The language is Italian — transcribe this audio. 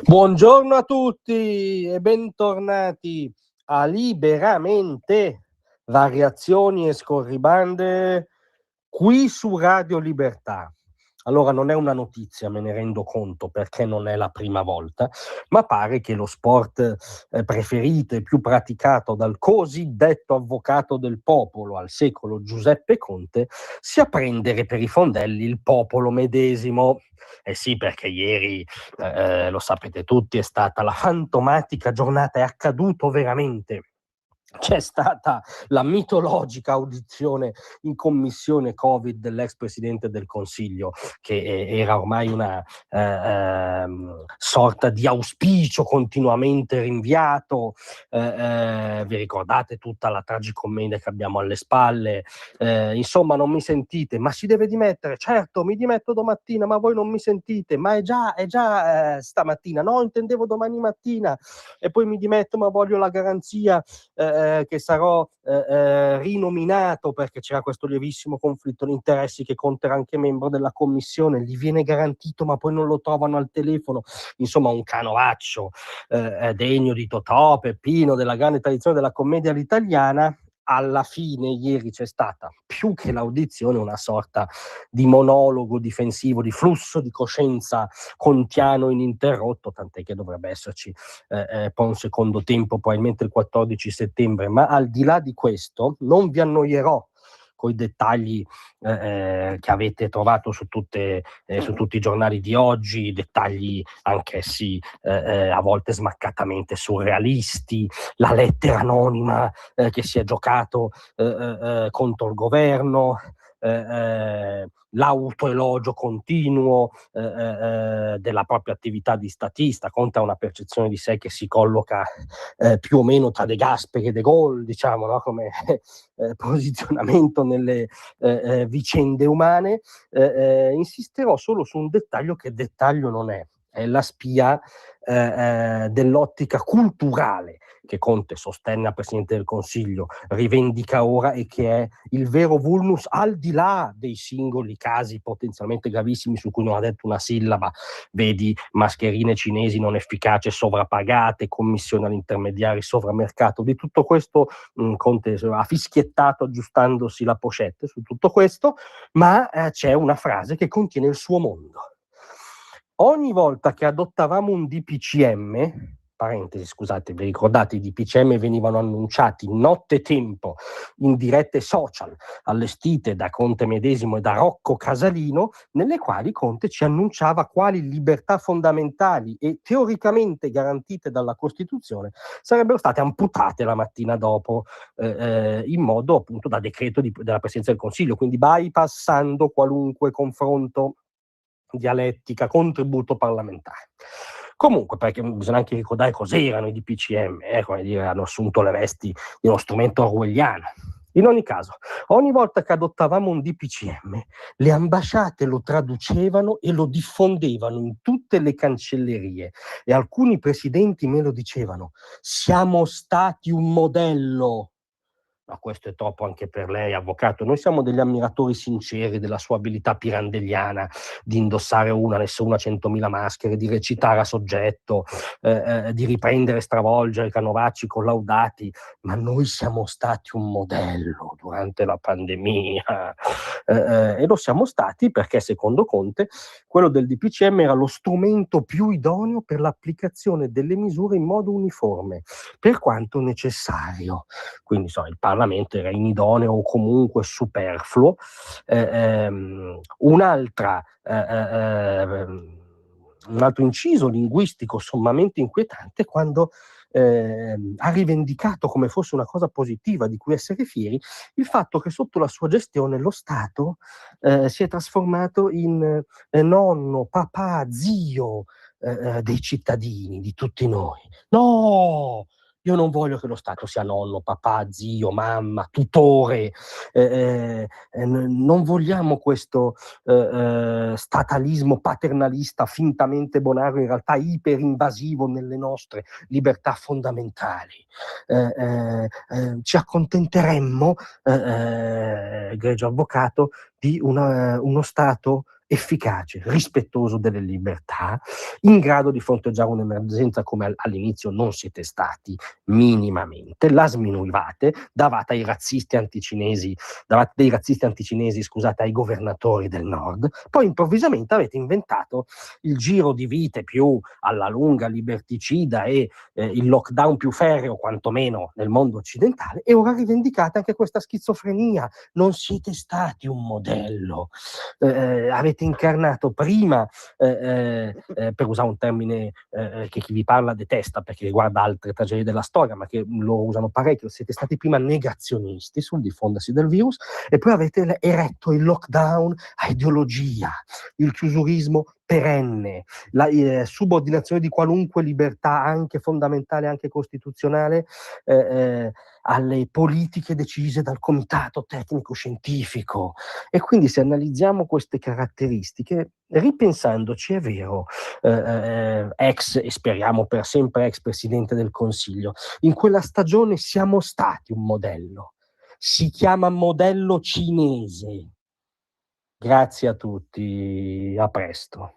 Buongiorno a tutti e bentornati a Liberamente, variazioni e scorribande qui su Radio Libertà. Allora, non è una notizia, me ne rendo conto, perché non è la prima volta, ma pare che lo sport preferito e più praticato dal cosiddetto avvocato del popolo al secolo Giuseppe Conte sia prendere per i fondelli il popolo medesimo. Eh sì, perché ieri, lo sapete tutti, è stata la fantomatica giornata, è accaduto veramente. C'è stata la mitologica audizione in commissione Covid dell'ex presidente del Consiglio, che era ormai una sorta di auspicio continuamente rinviato. Vi ricordate tutta la tragicommedia che abbiamo alle spalle? Insomma, non mi sentite, ma si deve dimettere. Certo, mi dimetto domattina, ma voi non mi sentite. Ma è già stamattina. No, intendevo domani mattina. E poi mi dimetto, ma voglio la garanzia che sarò rinominato, perché c'era questo lievissimo conflitto di interessi, che Conte era anche membro della commissione, gli viene garantito ma poi non lo trovano al telefono. Insomma, un canovaccio degno di Totò, Peppino, della grande tradizione della commedia all'italiana. Alla fine ieri c'è stata, più che l'audizione, una sorta di monologo difensivo, di flusso di coscienza contiano ininterrotto, tant'è che dovrebbe esserci poi un secondo tempo, probabilmente il 14 settembre. Ma al di là di questo, non vi annoierò con i dettagli che avete trovato su tutti i giornali di oggi, dettagli anch'essi a volte smaccatamente surrealisti, la lettera anonima che si è giocato contro il governo, l'autoelogio continuo della propria attività di statista. Conte ha una percezione di sé che si colloca più o meno tra De Gasperi e De Gaulle, diciamo, no? Come posizionamento nelle vicende umane. Insisterò solo su un dettaglio che dettaglio non è la spia dell'ottica culturale che Conte sostenne al Presidente del Consiglio, rivendica ora, e che è il vero vulnus, al di là dei singoli casi potenzialmente gravissimi su cui non ha detto una sillaba, vedi mascherine cinesi non efficaci, sovrappagate, commissioni all'intermediari, sovramercato. Di tutto questo Conte ha fischiettato aggiustandosi la pochette su tutto questo, ma c'è una frase che contiene il suo mondo. Ogni volta che adottavamo un DPCM, parentesi, scusate, vi ricordate, i DPCM venivano annunciati nottetempo in dirette social allestite da Conte medesimo e da Rocco Casalino, nelle quali Conte ci annunciava quali libertà fondamentali e teoricamente garantite dalla Costituzione sarebbero state amputate la mattina dopo, in modo appunto da decreto della Presidenza del Consiglio, quindi bypassando qualunque confronto, dialettica, contributo parlamentare. Comunque, perché bisogna anche ricordare cos'erano i DPCM, come dire, hanno assunto le vesti di uno strumento orwelliano. In ogni caso, ogni volta che adottavamo un DPCM, le ambasciate lo traducevano e lo diffondevano in tutte le cancellerie, e alcuni presidenti me lo dicevano: siamo stati un modello. Ma questo è troppo anche per lei, avvocato. Noi siamo degli ammiratori sinceri della sua abilità pirandelliana di indossare una, nessuna 100.000 maschere, di recitare a soggetto, di riprendere e stravolgere canovacci collaudati, ma noi siamo stati un modello durante la pandemia. E lo siamo stati perché, secondo Conte, quello del DPCM era lo strumento più idoneo per l'applicazione delle misure in modo uniforme, per quanto necessario. Quindi il Parlamento era inidoneo o comunque superfluo. Un altro inciso linguistico sommamente inquietante, quando ha rivendicato come fosse una cosa positiva di cui essere fieri il fatto che sotto la sua gestione lo Stato si è trasformato in nonno, papà, zio dei cittadini, di tutti noi. No! Io non voglio che lo Stato sia nonno, papà, zio, mamma, tutore. Non vogliamo questo statalismo paternalista fintamente bonario, in realtà iperinvasivo nelle nostre libertà fondamentali. Ci accontenteremmo, egregio avvocato, di uno Stato efficace, rispettoso delle libertà, in grado di fronteggiare un'emergenza come all'inizio non siete stati minimamente, la sminuivate, davate dei razzisti anticinesi, scusate, ai governatori del nord, poi improvvisamente avete inventato il giro di vite più alla lunga liberticida e il lockdown più ferreo, quantomeno nel mondo occidentale, e ora rivendicate anche questa schizofrenia. Non siete stati un modello, avete incarnato prima, per usare un termine che chi vi parla detesta perché riguarda altre tragedie della storia, ma che lo usano parecchio, siete stati prima negazionisti sul diffondersi del virus e poi avete eretto il lockdown a ideologia, il chiusurismo perenne, la subordinazione di qualunque libertà, anche fondamentale, anche costituzionale, alle politiche decise dal comitato tecnico-scientifico. E quindi se analizziamo queste caratteristiche, ripensandoci, è vero, ex e speriamo per sempre ex Presidente del Consiglio, in quella stagione siamo stati un modello. Si chiama modello cinese. Grazie a tutti, a presto.